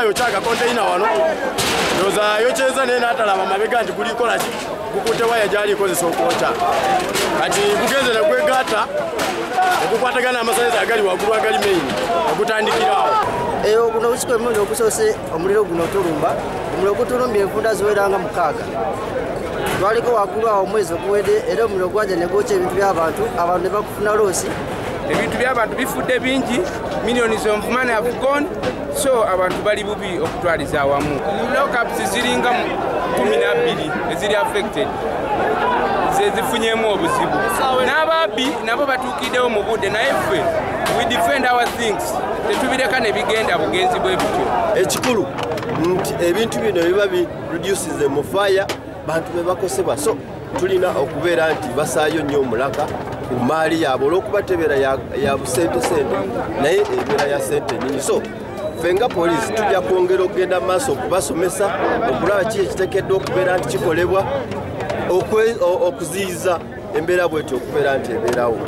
yokyaka konteyina wano ndoza yokyeza naye n'atalaba amabega nti kulikola ki kukutte waya gyali ikozesa okwokya kati kugenze ne kwegatta okukwatagana amasannyalaze agali waggulu agali maini okutandikirawo eyo guno olusiku emirundi okusoose omuliro guno tulumba omuliro gutulumbye enfunda ziweranga 6 twaliko waggulu awo omwezi oguwedde era omuliro gwajja ne gwokya ebintu by'abantu abantu ne bakufuna loosi ebintu by'abantu bifudde bingi millions of money have gone so abantu bali bubi okutwaliza awamu lockups ziringa 12 eziri affected zezifunyemu obuzibu n'ababbi nabo batuukiddewo mu budde naye ffe we defend our things tetubireka ne bigenda bugenzi bwe bityo ekikulu nti ebintu bino biba bi reduces mu fire bantu be bakosebwa so tulina okubeera nti basaayo nnyo omulaka ku maali yaabwe olw'okuba tebeera ya busente naye ebeera ya sente nnyingi so ffe nga poliisi tujja kwongera okugenda mu maaso okubasomesa okulaba ki ekiteekeddwa okubeera nti kikolebwa okuziyiza embeera bwetyo okubeera nti ebeerawo